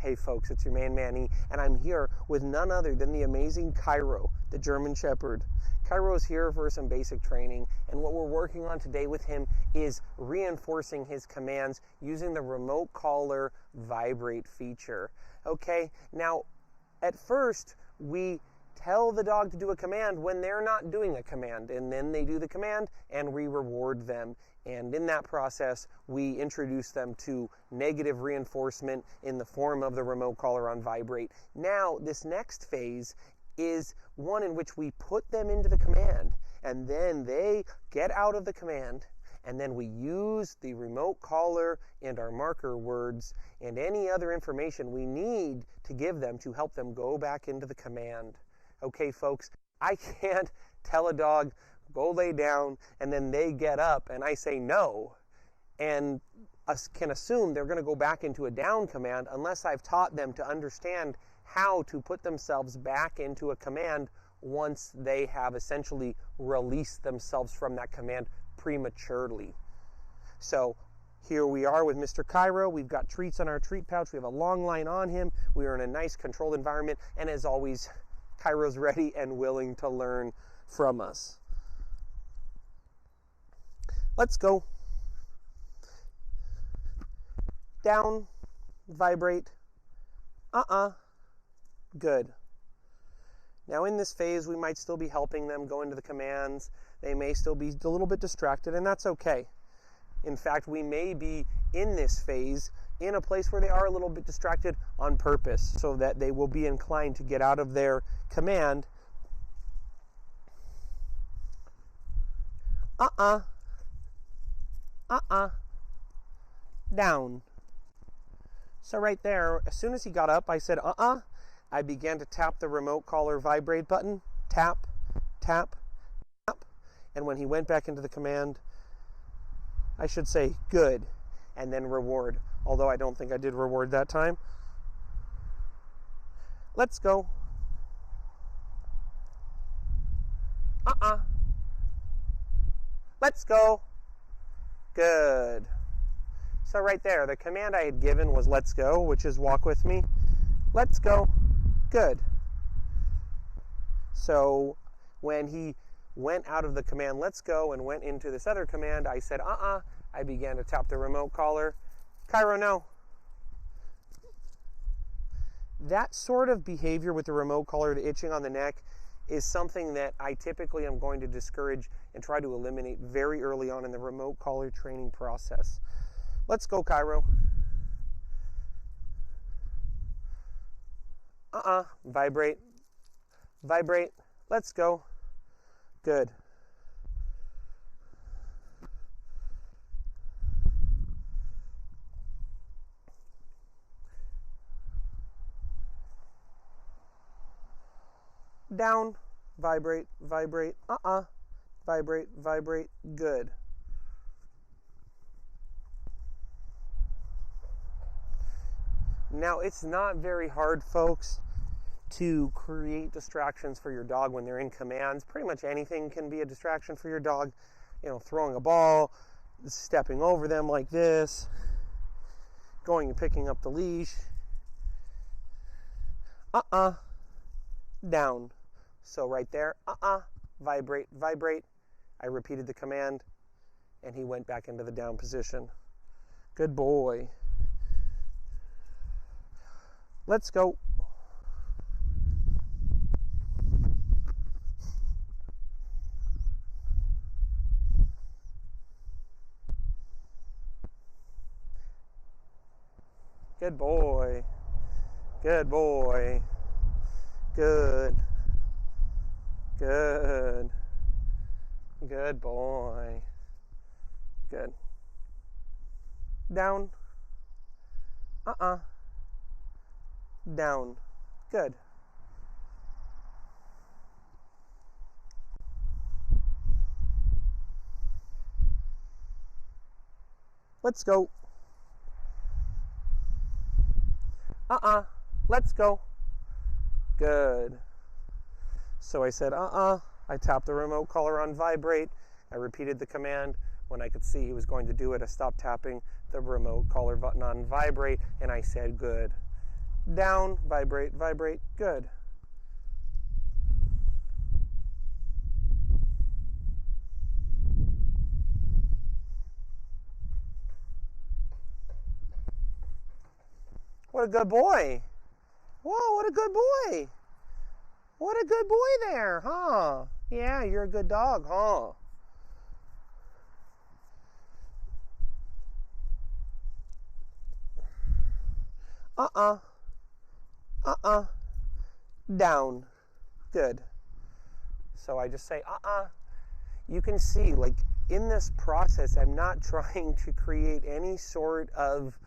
Hey folks, it's your man Manny, and I'm here with none other than the amazing Cairo, the German Shepherd. Cairo's here for some basic training, and what we're working on today with him is reinforcing his commands using the remote collar vibrate feature. Okay, now at first we tell the dog to do a command when they're not doing a command, and then they do the command and we reward them. And in that process, we introduce them to negative reinforcement in the form of the remote collar on vibrate. Now, this next phase is one in which we put them into the command, and then they get out of the command, and then we use the remote collar and our marker words and any other information we need to give them to help them go back into the command. Okay, folks, I can't tell a dog, go lay down, and then they get up and I say no, and us can assume they're going to go back into a down command unless I've taught them to understand how to put themselves back into a command once they have essentially released themselves from that command prematurely. So here we are with Mr. Cairo. We've got treats on our treat pouch. We have a long line on him. We are in a nice controlled environment, and as always, Cairo's ready and willing to learn from us. Let's go. Down, vibrate, good. Now in this phase, we might still be helping them go into the commands. They may still be a little bit distracted, and that's okay. In fact, we may be in this phase in a place where they are a little bit distracted on purpose so that they will be inclined to get out of their command. Down. So right there, as soon as he got up, I said, I began to tap the remote collar vibrate button. Tap, tap, tap. And when he went back into the command, I should say good, and then reward. Although I don't think I did reward that time. Let's go. Let's go. Good. So right there, the command I had given was let's go, which is walk with me. Let's go. Good. So when he went out of the command let's go and went into this other command, I said I began to tap the remote collar. Cairo, no. That sort of behavior with the remote collar, the itching on the neck, is something that I typically am going to discourage and try to eliminate very early on in the remote collar training process. Let's go, Cairo. Vibrate. Vibrate. Let's go. Good. Down, vibrate, vibrate, vibrate, vibrate, good. Now, it's not very hard, folks, to create distractions for your dog when they're in commands. Pretty much anything can be a distraction for your dog. You know, throwing a ball, stepping over them like this, going and picking up the leash. Down. So right there, vibrate, vibrate. I repeated the command, and he went back into the down position. Good boy. Let's go. Good boy. Good boy. Good. Good. Good boy. Good. Down. Down. Good. Let's go. Let's go. Good. So I said, I tapped the remote collar on vibrate. I repeated the command. When I could see he was going to do it, I stopped tapping the remote collar button on vibrate, and I said, good. down, vibrate, vibrate. Good. What a good boy. Whoa, what a good boy. What a good boy there, huh? Yeah, you're a good dog, huh? Down. Good. So I just say, You can see, like, in this process, I'm not trying to create any sort of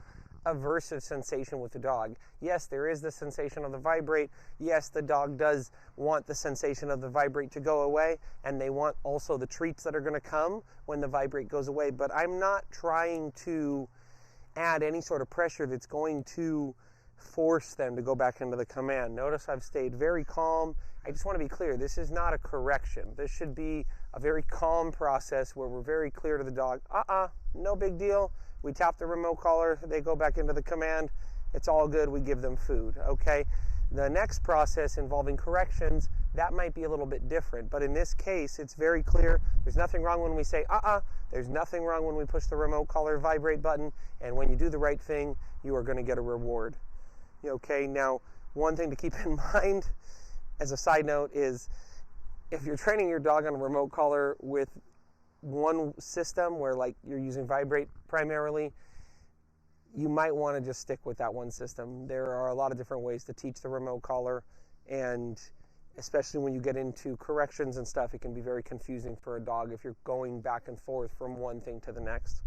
aversive sensation with the dog. Yes, there is the sensation of the vibrate. Yes, the dog does want the sensation of the vibrate to go away, and they want also the treats that are going to come when the vibrate goes away. But I'm not trying to add any sort of pressure that's going to force them to go back into the command. Notice I've stayed very calm. I just want to be clear, this is not a correction. This should be a very calm process where we're very clear to the dog. No big deal. We tap the remote collar, they go back into the command. It's all good, we give them food, okay? The next process involving corrections, that might be a little bit different, but in this case, it's very clear. There's nothing wrong when we say, There's nothing wrong when we push the remote collar vibrate button, and when you do the right thing, you are gonna get a reward. Okay, now, one thing to keep in mind, as a side note, is if you're training your dog on a remote collar with one system where, like, you're using vibrate primarily, you might want to just stick with that one system. There are a lot of different ways to teach the remote collar, and especially when you get into corrections and stuff, it can be very confusing for a dog if you're going back and forth from one thing to the next.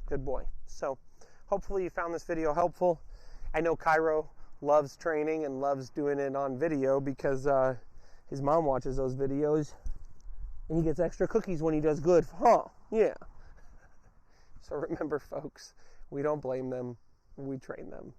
Good boy. So hopefully you found this video helpful. I know Cairo loves training and loves doing it on video because his mom watches those videos. And he gets extra cookies when he does good. Huh? Yeah. So remember, folks, we don't blame them. We train them.